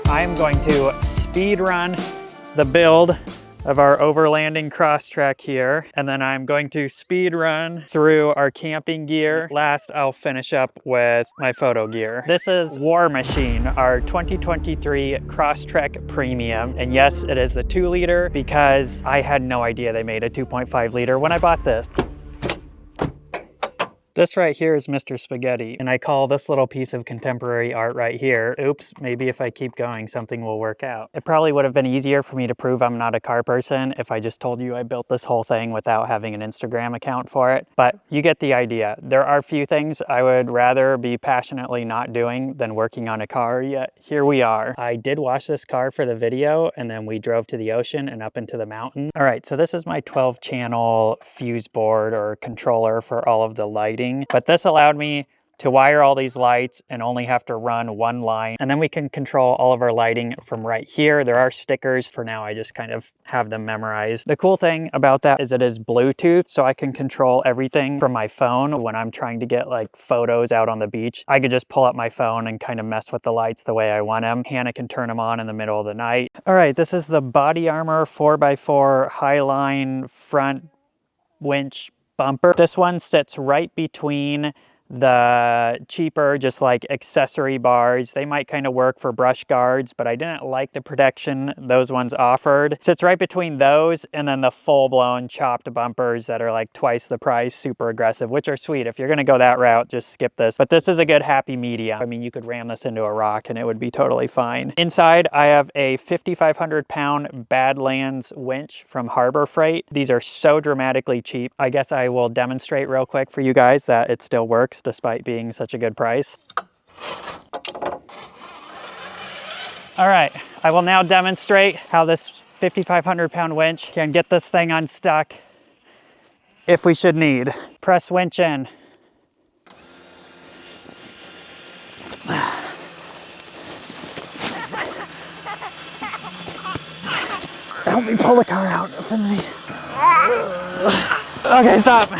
I'm going to speed run the build of our overlanding Crosstrek here, and then I'm going to speed run through our camping gear. Last, I'll finish up with my photo gear. This is War Machine, our 2023 Crosstrek Premium, and yes, it is the 2-liter because I had no idea they made a 2.5-liter when I bought this. This right here is Mr. Spaghetti, and I call this little piece of contemporary art right here, oops, maybe if I keep going, something will work out. It probably would have been easier for me to prove I'm not a car person if I just told you I built this whole thing without having an Instagram account for it, but you get the idea. There are few things I would rather be passionately not doing than working on a car, yet here we are. I did wash this car for the video, and then we drove to the ocean and up into the mountains. All right, so this is my 12-channel fuse board or controller for all of the lighting. But this allowed me to wire all these lights and only have to run one line. And then we can control all of our lighting from right here. There are stickers. For now, I just kind of have them memorized. The cool thing about that is it is Bluetooth, so I can control everything from my phone. When I'm trying to get like photos out on the beach, I could just pull up my phone and kind of mess with the lights the way I want them. Hannah can turn them on in the middle of the night. All right, this is the Body Armor 4x4 Highline front winch bumper. This one sits right between the cheaper, just like accessory bars. They might kind of work for brush guards, but I didn't like the protection those ones offered. Sits right between those and then the full-blown chopped bumpers that are like twice the price, super aggressive, which are sweet. If you're gonna go that route, just skip this. But this is a good happy medium. I mean, you could ram this into a rock and it would be totally fine. Inside, I have a 5,500-pound Badlands winch from Harbor Freight. These are so dramatically cheap. I guess I will demonstrate real quick for you guys that it still works despite being such a good price. All right, I will now demonstrate how this 5,500-pound winch can get this thing unstuck if we should need. Press winch in. Help me pull the car out from me. Okay, stop.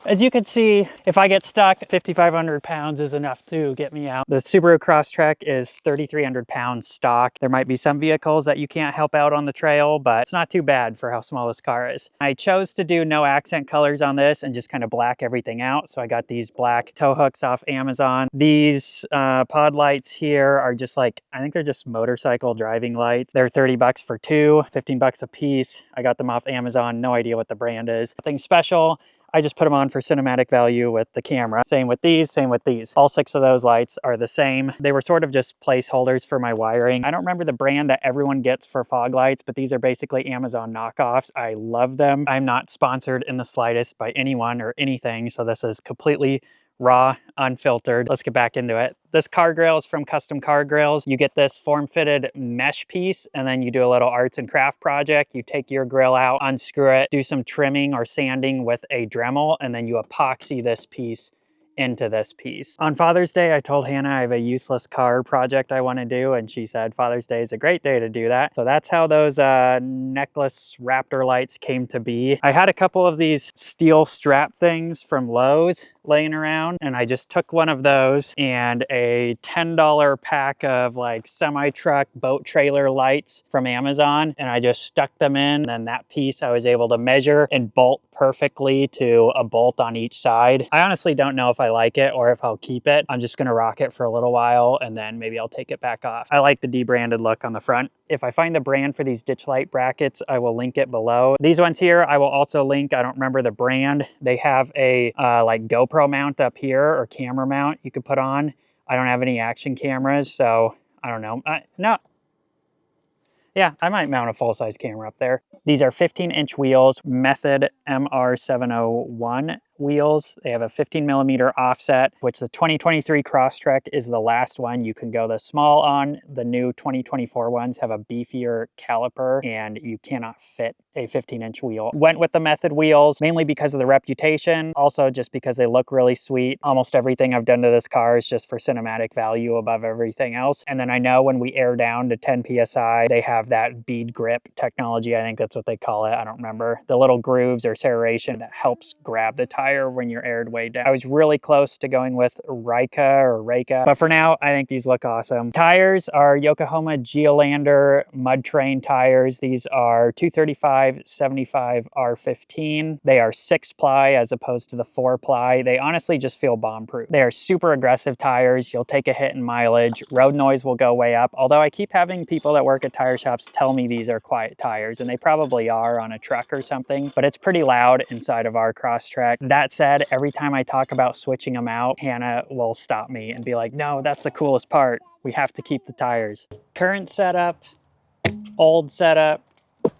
As you can see, if I get stuck, 5,500 pounds is enough to get me out. The Subaru Crosstrek is 3,300 pounds stock. There might be some vehicles that you can't help out on the trail, but it's not too bad for how small this car is. I chose to do no accent colors on this and just kind of black everything out. So I got these black tow hooks off Amazon. These pod lights here are just like, I think they're just motorcycle driving lights. They're 30 bucks for two, 15 bucks a piece. I got them off Amazon, no idea what the brand is. Nothing special. I just put them on for cinematic value with the camera. Same with these, same with these. All 6 of those lights are the same. They were sort of just placeholders for my wiring. I don't remember the brand that everyone gets for fog lights, but these are basically Amazon knockoffs. I love them. I'm not sponsored in the slightest by anyone or anything, so this is completely raw, unfiltered. Let's get back into it. This car grill is from Custom Car Grills. You get this form-fitted mesh piece, and then you do a little arts and craft project. You take your grill out, unscrew it, do some trimming or sanding with a Dremel, and then you epoxy this piece into this piece. On Father's Day, I told Hannah I have a useless car project I want to do, and she said Father's Day is a great day to do that. So that's how those necklace Raptor lights came to be. I had a couple of these steel strap things from Lowe's laying around, and I just took one of those and a $10 pack of like semi-truck boat trailer lights from Amazon, and I just stuck them in, and then that piece I was able to measure and bolt perfectly to a bolt on each side. I honestly don't know if I like it or if I'll keep it. I'm just gonna rock it for a little while and then maybe I'll take it back off. I like the debranded look on the front. If I find the brand for these ditch light brackets, I will link it below. These ones here, I will also link. I don't remember the brand. They have a like GoPro mount up here or camera mount you could put on. I don't have any action cameras, so I don't know. Yeah, I might mount a full-size camera up there. These are 15-inch wheels, Method MR701 wheels. They have a 15mm offset, which the 2023 Crosstrek is the last one you can go the small on. The new 2024 ones have a beefier caliper and you cannot fit a 15-inch wheel. Went with the Method wheels mainly because of the reputation, also just because they look really sweet. Almost everything I've done to this car is just for cinematic value above everything else. And then I know when we air down to 10 PSI, they have that bead grip technology. I think that's what they call it. I don't remember. The little grooves or serration that helps grab the tire tire when you're aired way down. I was really close to going with Rika, but for now, I think these look awesome. Tires are Yokohama Geolander mud train tires. These are 235/75 R15. They are 6-ply as opposed to the 4-ply. They honestly just feel bomb-proof. They are super aggressive tires. You'll take a hit in mileage. Road noise will go way up. Although I keep having people that work at tire shops tell me these are quiet tires, and they probably are on a truck or something, but it's pretty loud inside of our Crosstrek. That said, every time I talk about switching them out, Hannah will stop me and be like, no, that's the coolest part. We have to keep the tires. Current setup, old setup.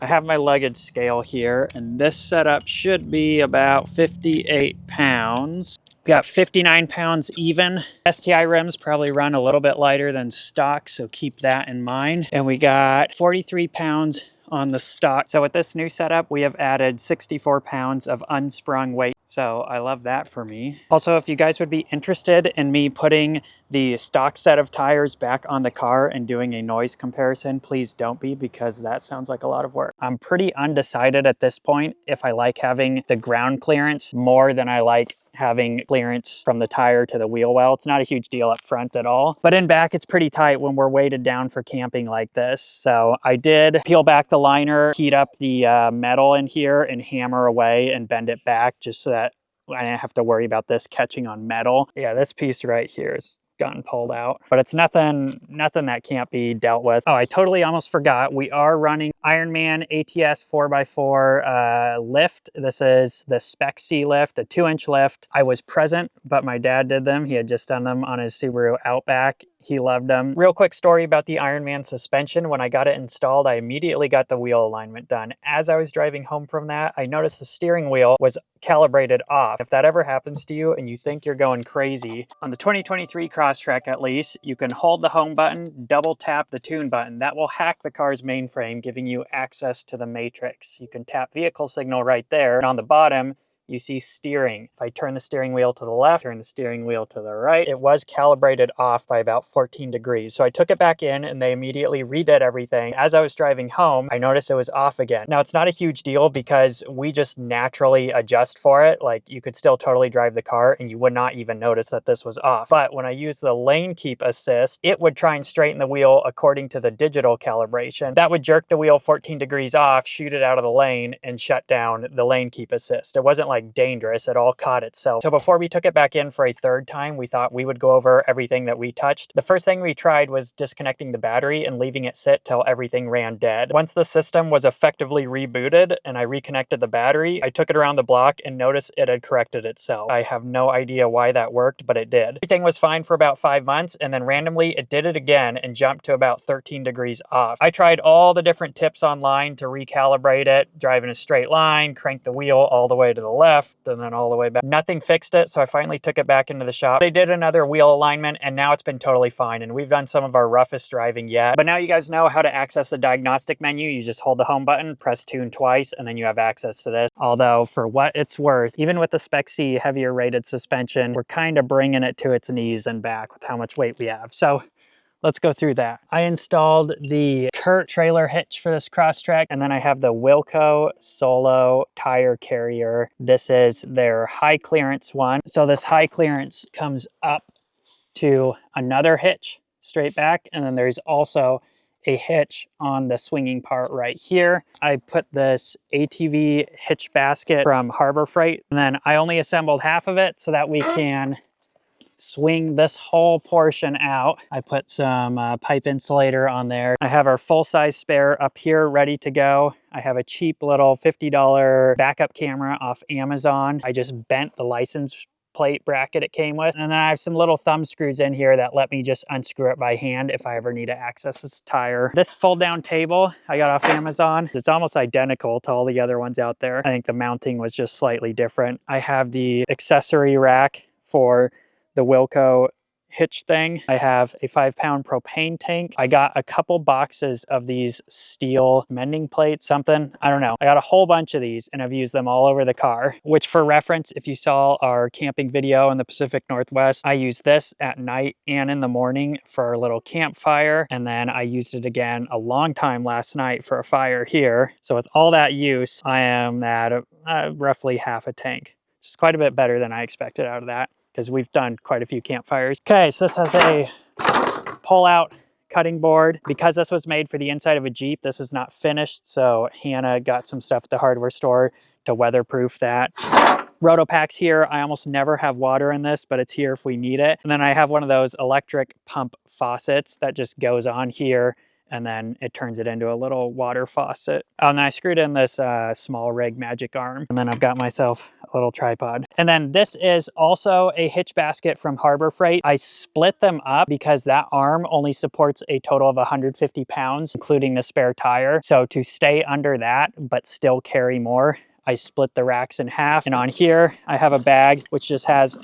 I have my luggage scale here, and this setup should be about 58 pounds. We got 59 pounds even. STI rims probably run a little bit lighter than stock, so keep that in mind. And we got 43 pounds on the stock. So with this new setup, we have added 64 pounds of unsprung weight. So I love that for me. Also, if you guys would be interested in me putting the stock set of tires back on the car and doing a noise comparison, please don't be, because that sounds like a lot of work. I'm pretty undecided at this point if I like having the ground clearance more than I like having clearance from the tire to the wheel well. It's not a huge deal up front at all, but in back it's pretty tight when we're weighted down for camping like this. So I did peel back the liner, heat up the metal in here, and hammer away and bend it back just so that I didn't have to worry about this catching on metal. Yeah, this piece right here is gotten pulled out, but it's nothing that can't be dealt with. Oh, I totally almost forgot. We are running Ironman ATS 4x4 lift. This is the Spec C lift, a 2-inch lift. I was present, but my dad did them. He had just done them on his Subaru Outback. He loved them. Real quick story about the Ironman suspension. When I got it installed, I immediately got the wheel alignment done. As I was driving home from that, I noticed the steering wheel was calibrated off. If that ever happens to you and you think you're going crazy, on the 2023 Crosstrek at least, you can hold the home button, double tap the tune button. That will hack the car's mainframe, giving you access to the matrix. You can tap vehicle signal right there, and on the bottom, you see steering. If I turn the steering wheel to the left, turn the steering wheel to the right, it was calibrated off by about 14 degrees. So I took it back in and they immediately redid everything. As I was driving home, I noticed it was off again. Now it's not a huge deal because we just naturally adjust for it. Like you could still totally drive the car and you would not even notice that this was off. But when I use the lane keep assist, it would try and straighten the wheel according to the digital calibration. That would jerk the wheel 14 degrees off, shoot it out of the lane, and shut down the lane keep assist. It wasn't like dangerous, it all caught itself. So before we took it back in for a third time, we thought we would go over everything that we touched. The first thing we tried was disconnecting the battery and leaving it sit till everything ran dead. Once the system was effectively rebooted and I reconnected the battery, I took it around the block and noticed it had corrected itself. I have no idea why that worked, but it did. Everything was fine for about 5 months, and then randomly it did it again and jumped to about 13 degrees off. I tried all the different tips online to recalibrate it, drive in a straight line, crank the wheel all the way to the left, and then all the way back. Nothing fixed it, so I finally took it back into the shop. They did another wheel alignment, and now it's been totally fine, and we've done some of our roughest driving yet. But now you guys know how to access the diagnostic menu. You just hold the home button, press tune twice, and then you have access to this. Although, for what it's worth, even with the Spec C heavier rated suspension, we're kind of bringing it to its knees and back with how much weight we have. So let's go through that. I installed the Curt trailer hitch for this Crosstrek, and then I have the Wilco Solo tire carrier. This is their high clearance one. So this high clearance comes up to another hitch straight back, and then there's also a hitch on the swinging part right here. I put this ATV Hitch Basket from Harbor Freight, and then I only assembled half of it so that we can swing this whole portion out. I put some pipe insulator on there. I have our full-size spare up here ready to go. I have a cheap little $50 backup camera off Amazon. I just bent the license plate bracket it came with. And then I have some little thumb screws in here that let me just unscrew it by hand if I ever need to access this tire. This fold-down table I got off Amazon. It's almost identical to all the other ones out there. I think the mounting was just slightly different. I have the accessory rack for the Wilco hitch thing. I have a 5-pound propane tank. I got a couple boxes of these steel mending plates, something, I don't know. I got a whole bunch of these and I've used them all over the car, which for reference, if you saw our camping video in the Pacific Northwest, I use this at night and in the morning for our little campfire. And then I used it again a long time last night for a fire here. So with all that use, I am at roughly half a tank. which is quite a bit better than I expected out of that because we've done quite a few campfires. Okay, so this has a pull-out cutting board. Because this was made for the inside of a Jeep, this is not finished, so Hannah got some stuff at the hardware store to weatherproof that. Rotopax here. I almost never have water in this, but it's here if we need it. And then I have one of those electric pump faucets that just goes on here and then it turns it into a little water faucet. Oh, and then I screwed in this small rig magic arm, and then I've got myself a little tripod. And then this is also a Hitch Basket from Harbor Freight. I split them up because that arm only supports a total of 150 pounds, including the spare tire. So to stay under that, but still carry more, I split the racks in half. And on here, I have a bag which just has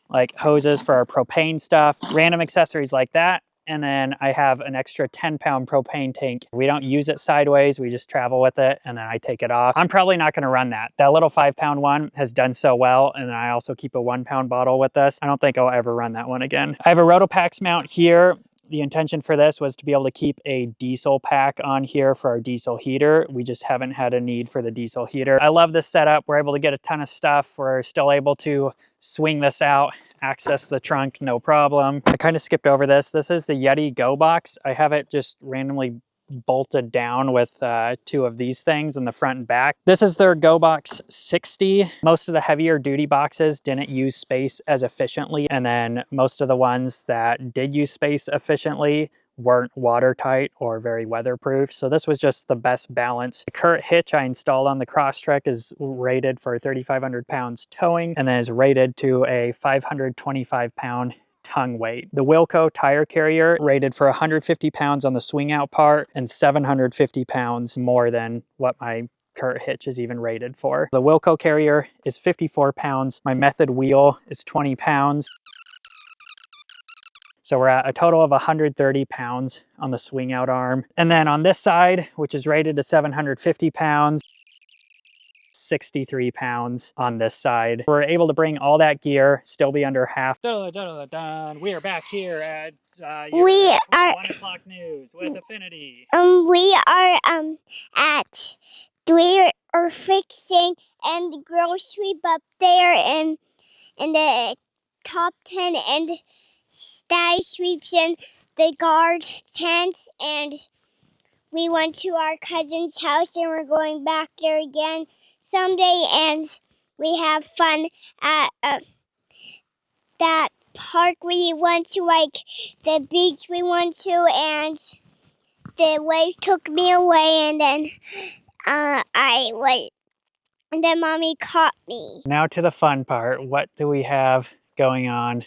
like hoses for our propane stuff, random accessories like that. And then I have an extra 10-pound propane tank. We don't use it sideways, we just travel with it, and then I take it off. I'm probably not gonna run that. That little 5-pound one has done so well, and then I also keep a 1-pound bottle with this. I don't think I'll ever run that one again. I have a Rotopax mount here. The intention for this was to be able to keep a diesel pack on here for our diesel heater. We just haven't had a need for the diesel heater. I love this setup. We're able to get a ton of stuff. We're still able to swing this out, access the trunk, no problem. I kind of skipped over this. This is the Yeti GoBox. I have it just randomly bolted down with 2 of these things in the front and back. This is their GoBox 60. Most of the heavier duty boxes didn't use space as efficiently, and then most of the ones that did use space efficiently weren't watertight or very weatherproof. So this was just the best balance. The Curt hitch I installed on the Crosstrek is rated for 3,500 pounds towing, and then is rated to a 525 pound tongue weight. The Wilco tire carrier rated for 150 pounds on the swing out part and 750 pounds more than what my Curt hitch is even rated for. The Wilco carrier is 54 pounds. My method wheel is 20 pounds. So we're at a total of 130 pounds on the swing out arm. And then on this side, which is rated to 750 pounds, 63 pounds on this side. We're able to bring all that gear, still be under half. We are back here at we are 1 o'clock news with Affinity. We are fixing and the girl sweep up there and the top 10 and Sty sweeps in the guard tent, and we went to our cousin's house and we're going back there again someday, and we have fun at that park we went to, like the beach we went to, and the wave took me away, and then and then mommy caught me. Now to the fun part. What do we have going on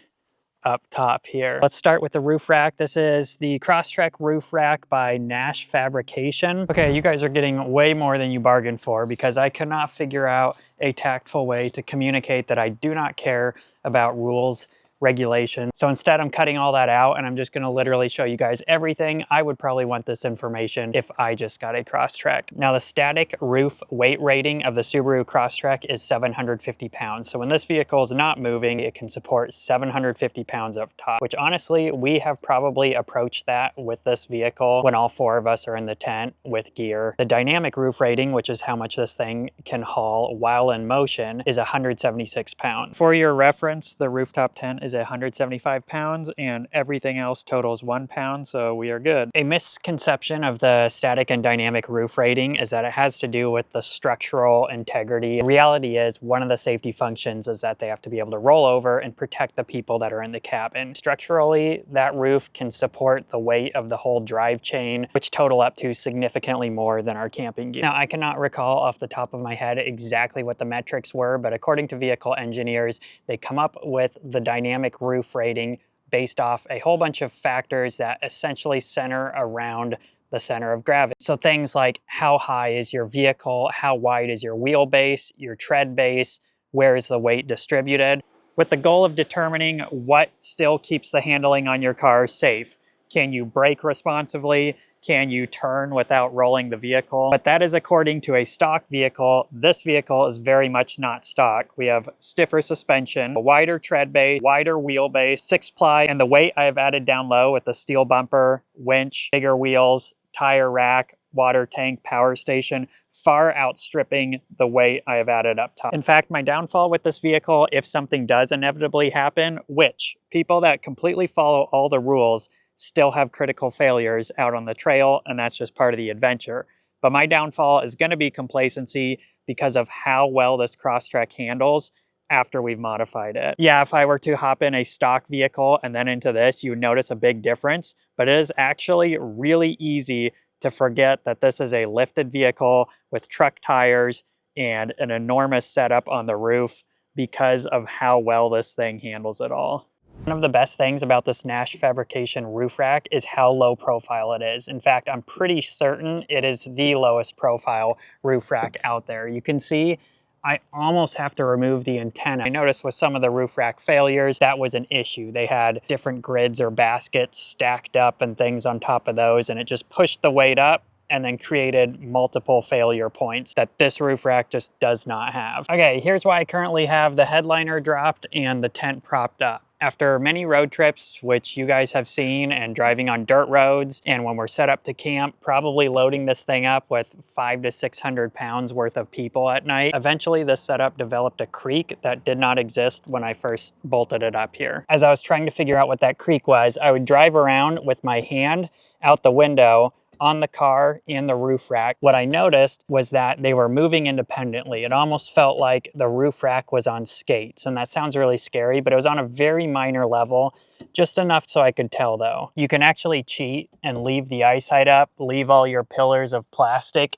up top here? Let's start with the roof rack. This is the Crosstrek roof rack by Nash Fabrication. Okay, you guys are getting way more than you bargained for because I could not figure out a tactful way to communicate that I do not care about rules, regulation. So instead I'm cutting all that out and I'm just gonna literally show you guys everything. I would probably want this information if I just got a Crosstrek. Now the static roof weight rating of the Subaru Crosstrek is 750 pounds. So when this vehicle is not moving, it can support 750 pounds up top, which honestly, we have probably approached that with this vehicle when all 4 of us are in the tent with gear. The dynamic roof rating, which is how much this thing can haul while in motion, is 176 pounds. For your reference, the rooftop tent is 175 pounds and everything else totals 1 pound, so we are good. A misconception of the static and dynamic roof rating is that it has to do with the structural integrity. The reality is one of the safety functions is that they have to be able to roll over and protect the people that are in the cabin. Structurally, that roof can support the weight of the whole drive chain, which total up to significantly more than our camping gear. Now, I cannot recall off the top of my head exactly what the metrics were, but according to vehicle engineers, they come up with the dynamic roof rating based off a whole bunch of factors that essentially center around the center of gravity. So things like how high is your vehicle, how wide is your wheelbase, your tread base, where is the weight distributed, with the goal of determining what still keeps the handling on your car safe. Can you brake responsibly? Can you turn without rolling the vehicle? But that is according to a stock vehicle. This vehicle is very much not stock. We have stiffer suspension, a wider tread base, wider wheelbase, 6-ply, and the weight I have added down low with the steel bumper, winch, bigger wheels, tire rack, water tank power station, far outstripping the weight I have added up top. In fact, my downfall with this vehicle, if something does inevitably happen, which people that completely follow all the rules still have critical failures out on the trail, and that's just part of the adventure. But my downfall is going to be complacency because of how well this Crosstrek handles after we've modified it. Yeah, if I were to hop in a stock vehicle and then into this, you would notice a big difference, but it is actually really easy to forget that this is a lifted vehicle with truck tires and an enormous setup on the roof because of how well this thing handles it all. One of the best things about this Nash Fabrication roof rack is how low profile it is. In fact, I'm pretty certain it is the lowest profile roof rack out there. You can see I almost have to remove the antenna. I noticed with some of the roof rack failures, that was an issue. They had different grids or baskets stacked up and things on top of those, and it just pushed the weight up and then created multiple failure points that this roof rack just does not have. Okay, here's why I currently have the headliner dropped and the tent propped up. After many road trips, which you guys have seen, and driving on dirt roads, and when we're set up to camp, probably loading this thing up with 500 to 600 pounds worth of people at night, eventually this setup developed a creak that did not exist when I first bolted it up here. As I was trying to figure out what that creak was, I would drive around with my hand out the window on the car and the roof rack. What I noticed was that they were moving independently. It almost felt like the roof rack was on skates, and that sounds really scary, but it was on a very minor level, just enough so I could tell though. You can actually cheat and leave the eyesight up, leave all your pillars of plastic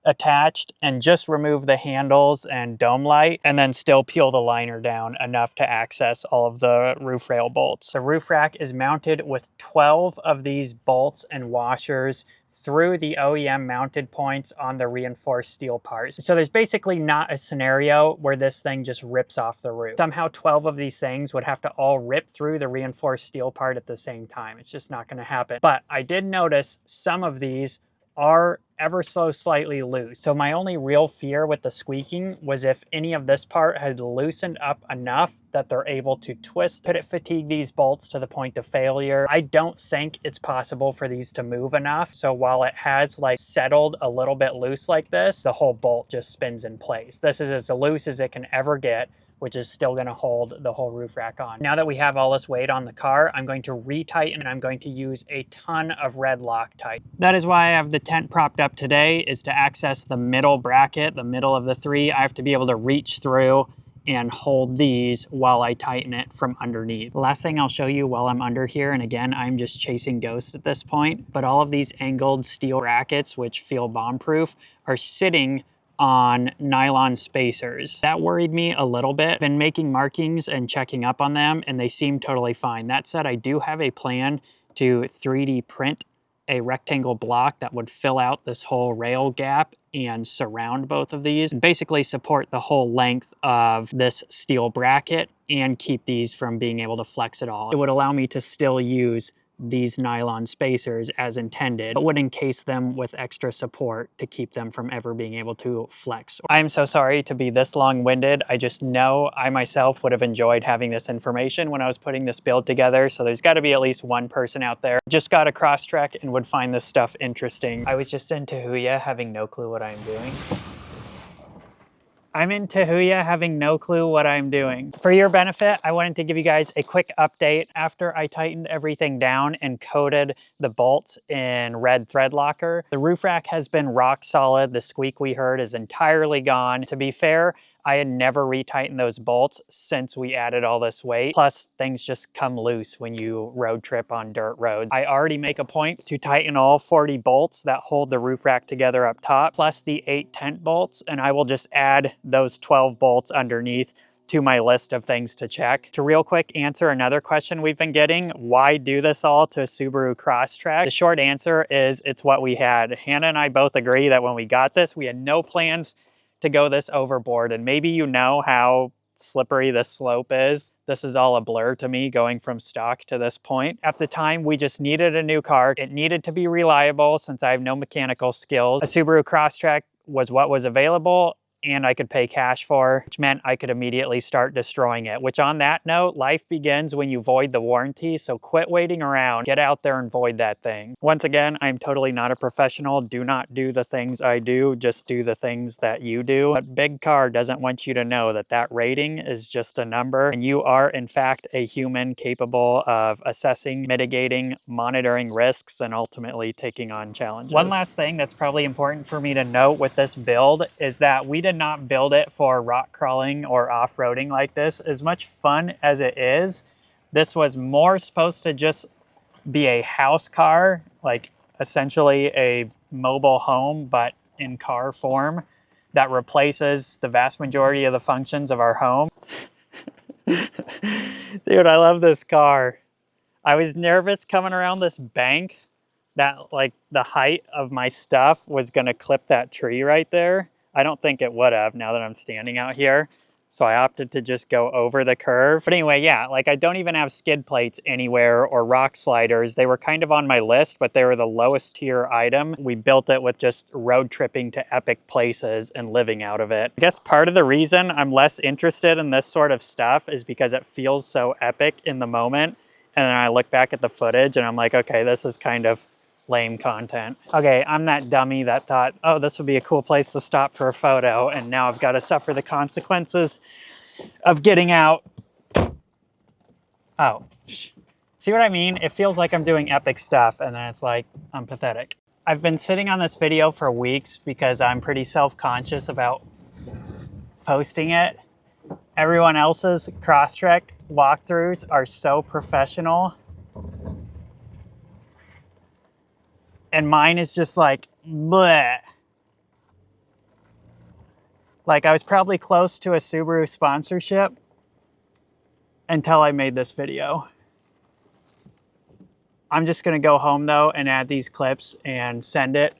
attached, and just remove the handles and dome light, and then still peel the liner down enough to access all of the roof rail bolts. The roof rack is mounted with 12 of these bolts and washers through the OEM mounted points on the reinforced steel parts. So there's basically not a scenario where this thing just rips off the roof. Somehow 12 of these things would have to all rip through the reinforced steel part at the same time. It's just not gonna happen. But I did notice some of these are ever so slightly loose. So my only real fear with the squeaking was if any of this part had loosened up enough that they're able to twist. Could it fatigue these bolts to the point of failure? I don't think it's possible for these to move enough. So while it has like settled a little bit loose like this, the whole bolt just spins in place. This is as loose as it can ever get, which is still going to hold the whole roof rack on. Now that we have all this weight on the car, I'm going to retighten, and I'm going to use a ton of red Loctite. That is why I have the tent propped up today, is to access the middle bracket, the middle of the three. I have to be able to reach through and hold these while I tighten it from underneath. The last thing I'll show you while I'm under here, and again, I'm just chasing ghosts at this point, but all of these angled steel brackets, which feel bomb-proof, are sitting on nylon spacers. That worried me a little bit. I've been making markings and checking up on them, and they seem totally fine. That said, I do have a plan to 3D print a rectangle block that would fill out this whole rail gap and surround both of these, and basically support the whole length of this steel bracket and keep these from being able to flex at all. It would allow me to still use these nylon spacers as intended, but would encase them with extra support to keep them from ever being able to flex. I'm so sorry to be this long-winded. I just know I myself would have enjoyed having this information when I was putting this build together, so there's got to be at least one person out there who just got a Crosstrek and would find this stuff interesting. I was just in Tahuya having no clue what I'm doing. I'm in Tahuya having no clue what I'm doing. For your benefit, I wanted to give you guys a quick update. After I tightened everything down and coated the bolts in red thread locker, the roof rack has been rock solid. The squeak we heard is entirely gone. To be fair, I had never retightened those bolts since we added all this weight. Plus, things just come loose when you road trip on dirt roads. I already make a point to tighten all 40 bolts that hold the roof rack together up top, plus the 8 tent bolts, and I will just add those 12 bolts underneath to my list of things to check. To real quick answer another question we've been getting, why do this all to a Subaru Crosstrek? The short answer is it's what we had. Hannah and I both agree that when we got this, we had no plans to go this overboard, and maybe you know how slippery this slope is. This is all a blur to me going from stock to this point. At the time, we just needed a new car. It needed to be reliable since I have no mechanical skills. A Subaru Crosstrek was what was available, and I could pay cash for, which meant I could immediately start destroying it. Which on that note, life begins when you void the warranty, so quit waiting around. Get out there and void that thing. Once again, I'm totally not a professional. Do not do the things I do, just do the things that you do. But Big Car doesn't want you to know that that rating is just a number, and you are in fact a human capable of assessing, mitigating, monitoring risks, and ultimately taking on challenges. One last thing that's probably important for me to note with this build is that we did not build it for rock crawling or off-roading like this. As much fun as it is, this was more supposed to just be a house car, like essentially a mobile home, but in car form that replaces the vast majority of the functions of our home. Dude, I love this car. I was nervous coming around this bank that like the height of my stuff was gonna clip that tree right there. I don't think it would have now that I'm standing out here. So I opted to just go over the curve. But anyway, yeah, like I don't even have skid plates anywhere or rock sliders. They were kind of on my list, but they were the lowest tier item. We built it with just road tripping to epic places and living out of it. I guess part of the reason I'm less interested in this sort of stuff is because it feels so epic in the moment. And then I look back at the footage and I'm like, okay, this is kind of lame content. Okay, I'm that dummy that thought, oh, this would be a cool place to stop for a photo, and now I've got to suffer the consequences of getting out. Oh, see what I mean? It feels like I'm doing epic stuff, and then it's like, I'm pathetic. I've been sitting on this video for weeks because I'm pretty self-conscious about posting it. Everyone else's Crosstrek walkthroughs are so professional, and mine is just like, bleh. Like I was probably close to a Subaru sponsorship until I made this video. I'm just gonna go home though and add these clips and send it.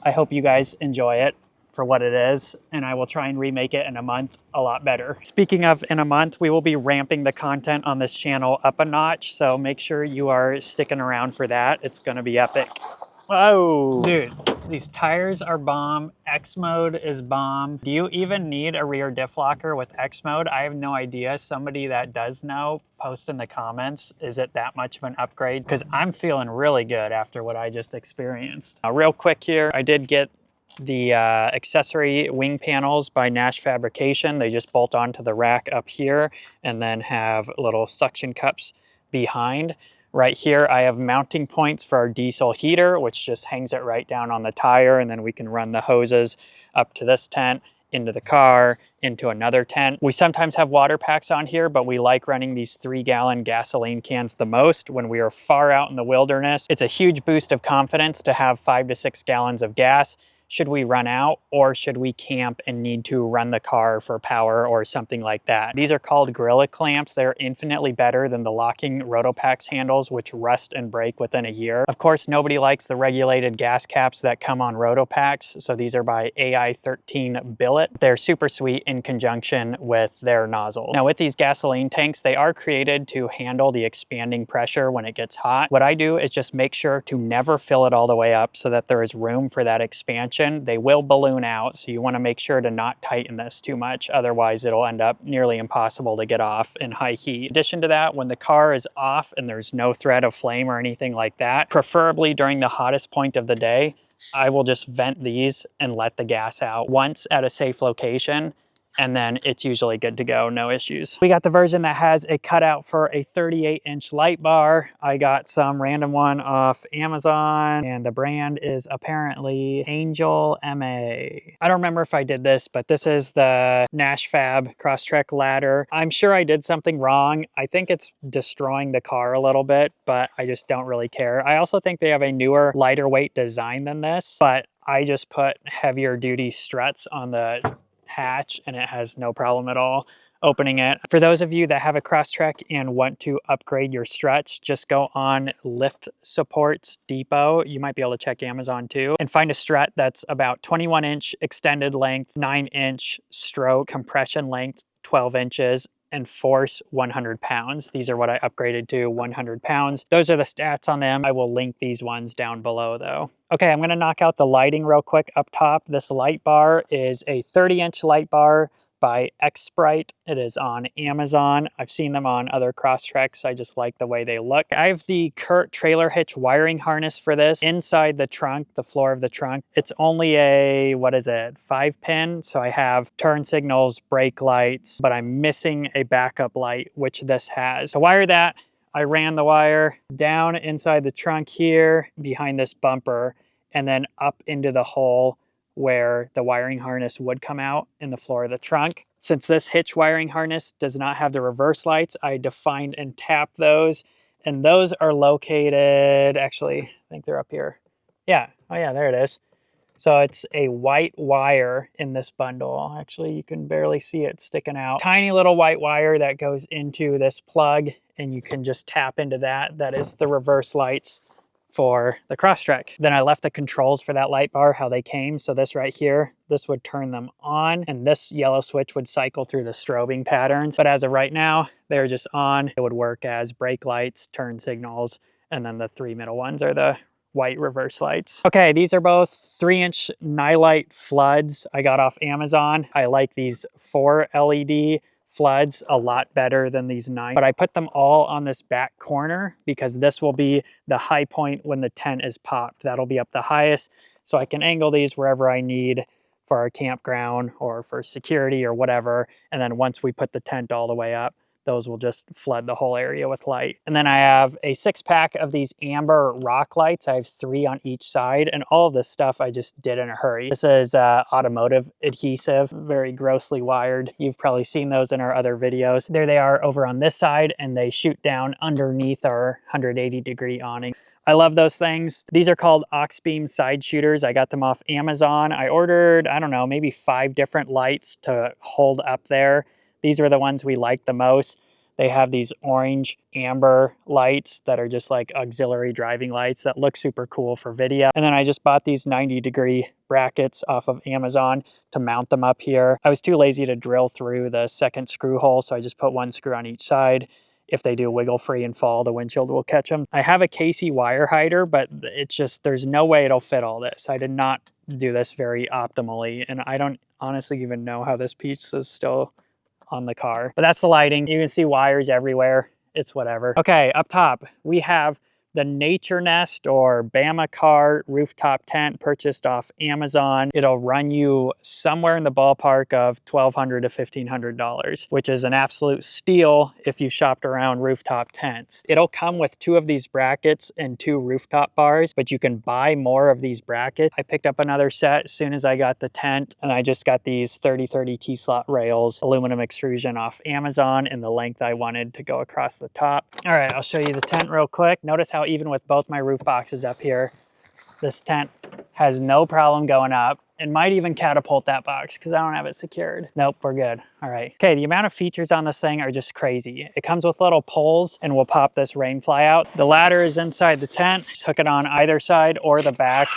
I hope you guys enjoy it for what it is, and I will try and remake it in a month a lot better. Speaking of in a month, we will be ramping the content on this channel up a notch, so make sure you are sticking around for that. It's gonna be epic. Whoa, dude, these tires are bomb. X mode is bomb. Do you even need a rear diff locker with X mode? I have no idea. Somebody that does know, post in the comments. Is it that much of an upgrade? Because I'm feeling really good after what I just experienced. Real quick here, I did get the accessory wing panels by Nash Fabrication. They just bolt onto the rack up here and then have little suction cups behind. Right here, I have mounting points for our diesel heater, which just hangs it right down on the tire, and then we can run the hoses up to this tent, into the car, into another tent. We sometimes have water packs on here, but we like running these 3-gallon gasoline cans the most when we are far out in the wilderness. It's a huge boost of confidence to have 5 to 6 gallons of gas. Should we run out, or should we camp and need to run the car for power or something like that? These are called Gorilla clamps. They're infinitely better than the locking Rotopax handles, which rust and break within a year. Of course, nobody likes the regulated gas caps that come on Rotopax, so these are by AI13 Billet. They're super sweet in conjunction with their nozzle. Now with these gasoline tanks, they are created to handle the expanding pressure when it gets hot. What I do is just make sure to never fill it all the way up so that there is room for that expansion. They will balloon out, so you want to make sure to not tighten this too much, otherwise it'll end up nearly impossible to get off in high heat. In addition to that, when the car is off and there's no threat of flame or anything like that, preferably during the hottest point of the day, I will just vent these and let the gas out once at a safe location, and then it's usually good to go, no issues. We got the version that has a cutout for a 38-inch light bar. I got some random one off Amazon, and the brand is apparently Angel MA. I don't remember if I did this, but this is the NashFab Crosstrek ladder. I'm sure I did something wrong. I think it's destroying the car a little bit, but I just don't really care. I also think they have a newer, lighter weight design than this, but I just put heavier duty struts on the hatch and it has no problem at all opening it. For those of you that have a Crosstrek and want to upgrade your struts, just go on Lift Supports Depot. You might be able to check Amazon too, and find a strut that's about 21-inch extended length, 9-inch stroke, compression length, 12 inches, and force 100 pounds. These are what I upgraded to, 100 pounds. Those are the stats on them. I will link these ones down below though. Okay, I'm gonna knock out the lighting real quick up top. This light bar is a 30-inch light bar by X-Sprite. It is on Amazon. I've seen them on other Crosstreks. I just like the way they look. I have the Curt trailer hitch wiring harness for this inside the trunk, the floor of the trunk. It's only a, what is it, 5-pin. So I have turn signals, brake lights, but I'm missing a backup light, which this has. To wire that, I ran the wire down inside the trunk here behind this bumper and then up into the hole where the wiring harness would come out in the floor of the trunk. Since this hitch wiring harness does not have the reverse lights, I defined and tapped those, and those are located, actually, I think they're up here. Yeah, oh yeah, there it is. So it's a white wire in this bundle. Actually, you can barely see it sticking out. Tiny little white wire that goes into this plug, and you can just tap into that. That is the reverse lights for the Crosstrek. Then I left the controls for that light bar how they came. So this right here, this would turn them on, and this yellow switch would cycle through the strobing patterns. But as of right now, they're just on. It would work as brake lights, turn signals, and then the 3 middle ones are the white reverse lights. Okay, these are both 3-inch nightlight floods I got off Amazon. I like these 4 LED floods a lot better than these 9, but I put them all on this back corner because this will be the high point when the tent is popped. That'll be up the highest, so I can angle these wherever I need for our campground or for security or whatever. And then once we put the tent all the way up, those will just flood the whole area with light. And then I have a 6-pack of these amber rock lights. I have 3 on each side, and all of this stuff I just did in a hurry. This is automotive adhesive, very grossly wired. You've probably seen those in our other videos. There they are over on this side, and they shoot down underneath our 180-degree awning. I love those things. These are called Oxbeam side shooters. I got them off Amazon. I ordered, I don't know, maybe 5 different lights to hold up there. These are the ones we like the most. They have these orange amber lights that are just like auxiliary driving lights that look super cool for video. And then I just bought these 90-degree brackets off of Amazon to mount them up here. I was too lazy to drill through the second screw hole, so I just put 1 screw on each side. If they do wiggle free and fall, the windshield will catch them. I have a Casey wire hider, but it's just, there's no way it'll fit all this. I did not do this very optimally, and I don't honestly even know how this piece is still on the car. But that's the lighting. You can see wires everywhere. It's whatever. Okay, up top, we have the NatureNest or Bama Car rooftop tent purchased off Amazon. It'll run you somewhere in the ballpark of $1,200 to $1,500, which is an absolute steal if you shopped around rooftop tents. It'll come with 2 of these brackets and 2 rooftop bars, but you can buy more of these brackets. I picked up another set as soon as I got the tent, and I just got these 30-30 T-slot rails, aluminum extrusion off Amazon in the length I wanted to go across the top. All right, I'll show you the tent real quick. Notice how even with both my roof boxes up here, this tent has no problem going up. It might even catapult that box because I don't have it secured. Nope, we're good. All right. Okay, the amount of features on this thing are just crazy. It comes with little poles and we'll pop this rain fly out. The ladder is inside the tent. Just hook it on either side or the back,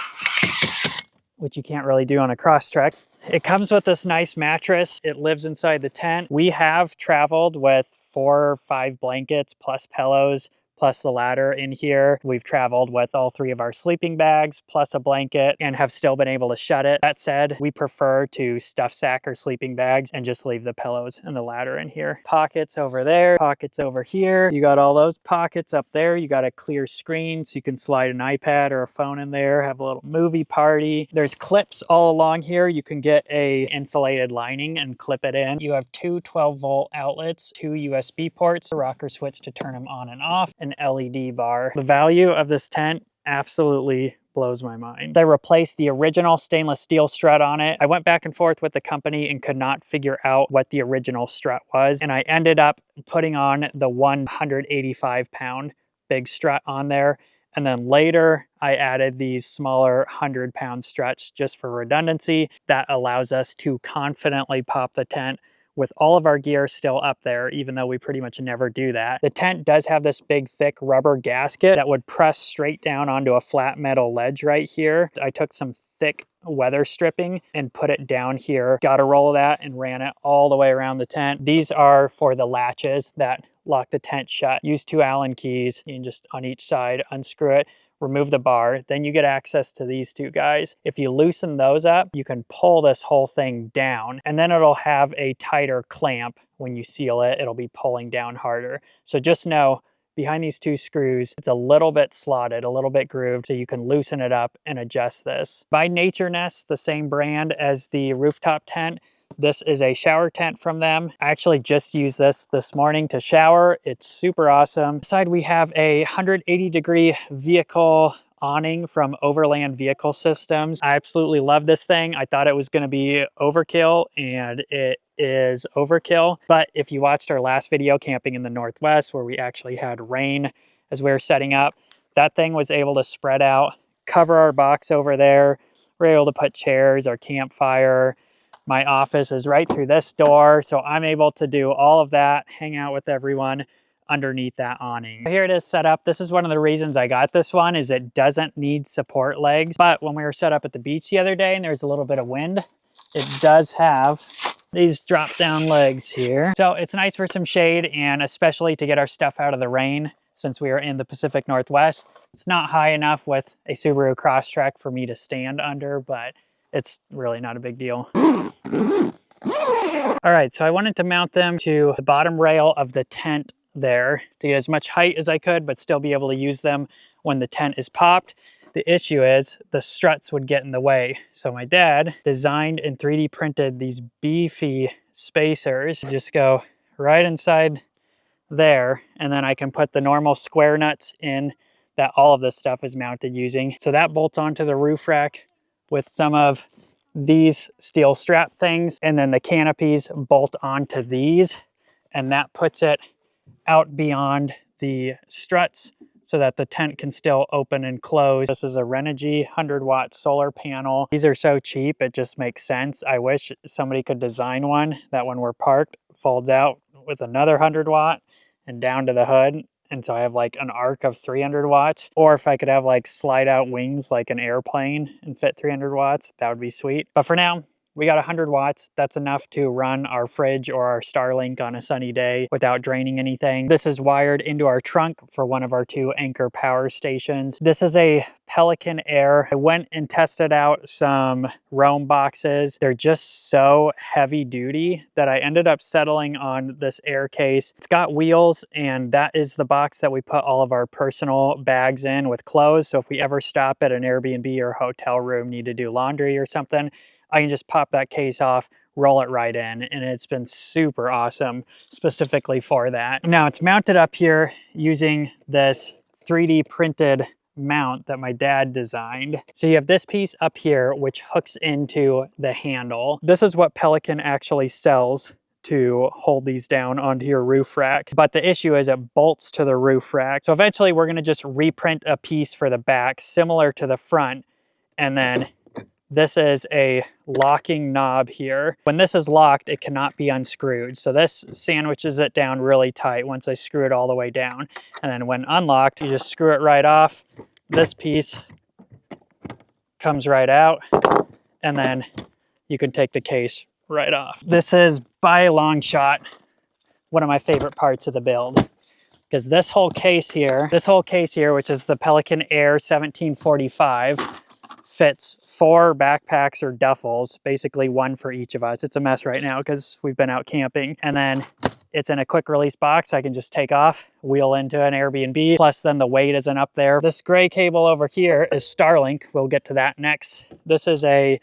which you can't really do on a Crosstrek. It comes with this nice mattress. It lives inside the tent. We have traveled with 4 or 5 blankets plus pillows plus the ladder in here. We've traveled with all 3 of our sleeping bags plus a blanket and have still been able to shut it. That said, we prefer to stuff sack our sleeping bags and just leave the pillows and the ladder in here. Pockets over there, pockets over here. You got all those pockets up there. You got a clear screen so you can slide an iPad or a phone in there, have a little movie party. There's clips all along here. You can get a insulated lining and clip it in. You have 2 12-volt outlets, 2 USB ports, a rocker switch to turn them on and off, an LED bar. The value of this tent absolutely blows my mind. They replaced the original stainless steel strut on it. I went back and forth with the company and could not figure out what the original strut was, and I ended up putting on the 185-pound big strut on there. And then later I added these smaller 100-pound struts just for redundancy. That allows us to confidently pop the tent with all of our gear still up there, even though we pretty much never do that. The tent does have this big, thick rubber gasket that would press straight down onto a flat metal ledge right here. I took some thick weather stripping and put it down here. Got a roll of that and ran it all the way around the tent. These are for the latches that lock the tent shut. Use 2 Allen keys. You can just on each side unscrew it, remove the bar, then you get access to these 2 guys. If you loosen those up, you can pull this whole thing down, and then it'll have a tighter clamp. When you seal it, it'll be pulling down harder. So just know, behind these 2 screws, it's a little bit slotted, a little bit grooved, so you can loosen it up and adjust this. By NatureNest, the same brand as the rooftop tent, this is a shower tent from them. I actually just used this morning to shower. It's super awesome. Inside we have a 180-degree vehicle awning from Overland Vehicle Systems. I absolutely love this thing. I thought it was going to be overkill, and it is overkill. But if you watched our last video, camping in the Northwest, where we actually had rain as we were setting up, that thing was able to spread out, cover our box over there. We're able to put chairs, our campfire. My office is right through this door, so I'm able to do all of that, hang out with everyone underneath that awning. Here it is set up. This is one of the reasons I got this one, is it doesn't need support legs. But when we were set up at the beach the other day and there's a little bit of wind, it does have these drop down legs here. So it's nice for some shade, and especially to get our stuff out of the rain since we are in the Pacific Northwest. It's not high enough with a Subaru Crosstrek for me to stand under, but it's really not a big deal. All right, so I wanted to mount them to the bottom rail of the tent there to get as much height as I could, but still be able to use them when the tent is popped. The issue is the struts would get in the way. So my dad designed and 3D printed these beefy spacers. Just go right inside there, and then I can put the normal square nuts in that all of this stuff is mounted using. So that bolts onto the roof rack with some of these steel strap things, and then the canopies bolt onto these, and that puts it out beyond the struts so that the tent can still open and close. This is a Renogy 100-watt solar panel. These are so cheap, it just makes sense. I wish somebody could design one that when we're parked folds out with another 100-watt and down to the hood. And so I have like an arc of 300 watts. Or if I could have like slide out wings like an airplane and fit 300 watts, that would be sweet. But for now, we got 100 watts. That's enough to run our fridge or our Starlink on a sunny day without draining anything. This is wired into our trunk for one of our 2 Anchor power stations. This is a Pelican Air. I went and tested out some Roam boxes. They're just so heavy duty that I ended up settling on this Air case. It's got wheels, and that is the box that we put all of our personal bags in with clothes. So if we ever stop at an Airbnb or hotel room, need to do laundry or something, I can just pop that case off, roll it right in, and it's been super awesome specifically for that. Now it's mounted up here using this 3D printed mount that my dad designed. So you have this piece up here which hooks into the handle. This is what Pelican actually sells to hold these down onto your roof rack. But the issue is it bolts to the roof rack. So eventually we're gonna just reprint a piece for the back similar to the front, and then this is a locking knob here. When this is locked, it cannot be unscrewed. So this sandwiches it down really tight once I screw it all the way down. And then when unlocked, you just screw it right off. This piece comes right out, and then you can take the case right off. This is by a long shot one of my favorite parts of the build, because this whole case here, which is the Pelican Air 1745, fits 4 backpacks or duffels, basically 1 for each of us. It's a mess right now because we've been out camping. And then it's in a quick release box I can just take off, wheel into an Airbnb, plus then the weight isn't up there. This gray cable over here is Starlink. We'll get to that next. This is a,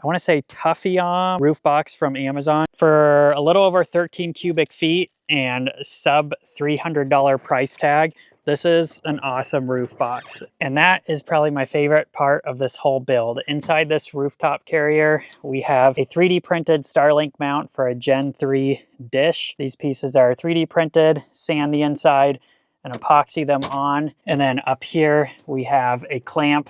I want to say Tuffion roof box from Amazon for a little over 13 cubic feet and sub $300 price tag. This is an awesome roof box, and that is probably my favorite part of this whole build. Inside this rooftop carrier, we have a 3D printed Starlink mount for a Gen 3 dish. These pieces are 3D printed, sand the inside, and epoxy them on. And then up here, we have a clamp.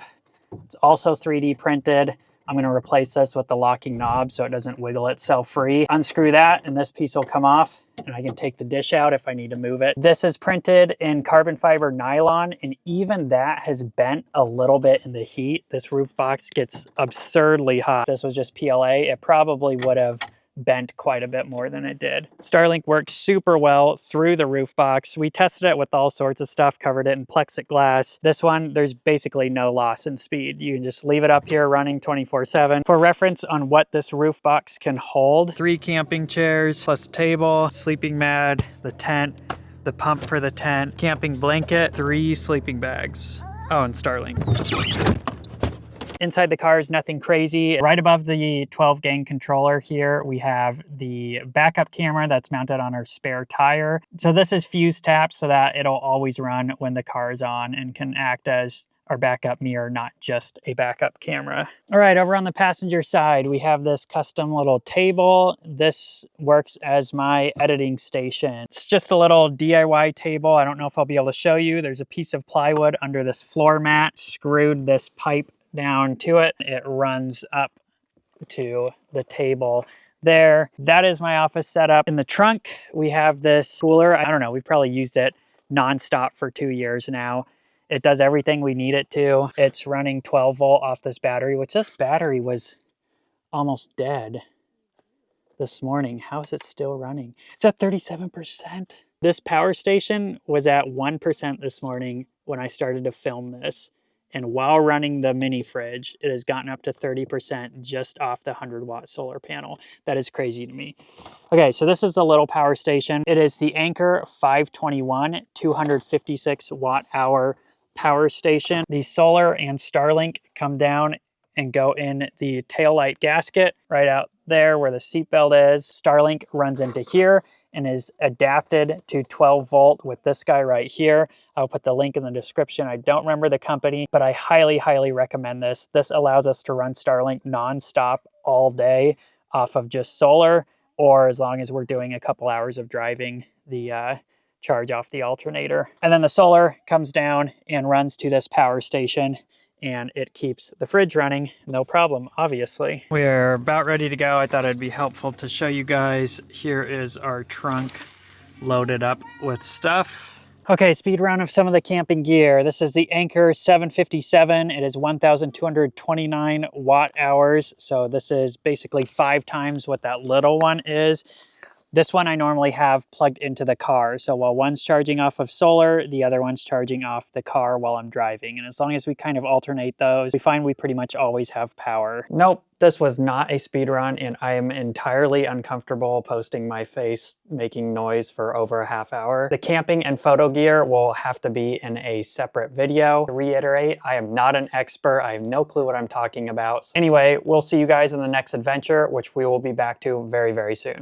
It's also 3D printed, I'm going to replace this with the locking knob so it doesn't wiggle itself free. Unscrew that and this piece will come off and I can take the dish out if I need to move it. This is printed in carbon fiber nylon, and even that has bent a little bit in the heat. This roof box gets absurdly hot. If this was just PLA, it probably would have bent quite a bit more than it did. Starlink works super well through the roof box. We tested it with all sorts of stuff, covered it in plexiglass. This one, there's basically no loss in speed. You can just leave it up here running 24/7. For reference on what this roof box can hold, 3 camping chairs plus table, sleeping mat, the tent, the pump for the tent, camping blanket, 3 sleeping bags. Oh, and Starlink. Inside the car is nothing crazy. Right above the 12-gang controller here, we have the backup camera that's mounted on our spare tire. So this is fuse tapped so that it'll always run when the car is on and can act as our backup mirror, not just a backup camera. All right, over on the passenger side, we have this custom little table. This works as my editing station. It's just a little DIY table. I don't know if I'll be able to show you. There's a piece of plywood under this floor mat, screwed this pipe down to it. It runs up to the table there. That is my office setup. In the trunk, we have this cooler. I don't know, we've probably used it nonstop for 2 years now. It does everything we need it to. It's running 12 volt off this battery, which this battery was almost dead this morning. How is it still running? It's at 37%. This power station was at 1% this morning when I started to film this. And while running the mini fridge, it has gotten up to 30% just off the 100-watt solar panel. That is crazy to me. Okay, so this is the little power station. It is the Anker 521 256 watt hour power station. The solar and Starlink come down and go in the taillight gasket right out there where the seatbelt is. Starlink runs into here and is adapted to 12 volt with this guy right here. I'll put the link in the description. I don't remember the company, but I highly, highly recommend this. This allows us to run Starlink nonstop all day off of just solar, or as long as we're doing a couple hours of driving, the charge off the alternator. And then the solar comes down and runs to this power station, and it keeps the fridge running, no problem, obviously. We're about ready to go. I thought it'd be helpful to show you guys. Here is our trunk loaded up with stuff. Okay, speed round of some of the camping gear. This is the Anker 757. It is 1,229 watt hours. So this is basically 5 times what that little one is. This one I normally have plugged into the car. So while one's charging off of solar, the other one's charging off the car while I'm driving. And as long as we kind of alternate those, we find we pretty much always have power. Nope, this was not a speed run, and I am entirely uncomfortable posting my face making noise for over a half hour. The camping and photo gear will have to be in a separate video. To reiterate, I am not an expert. I have no clue what I'm talking about. Anyway, we'll see you guys in the next adventure, which we will be back to very, very soon.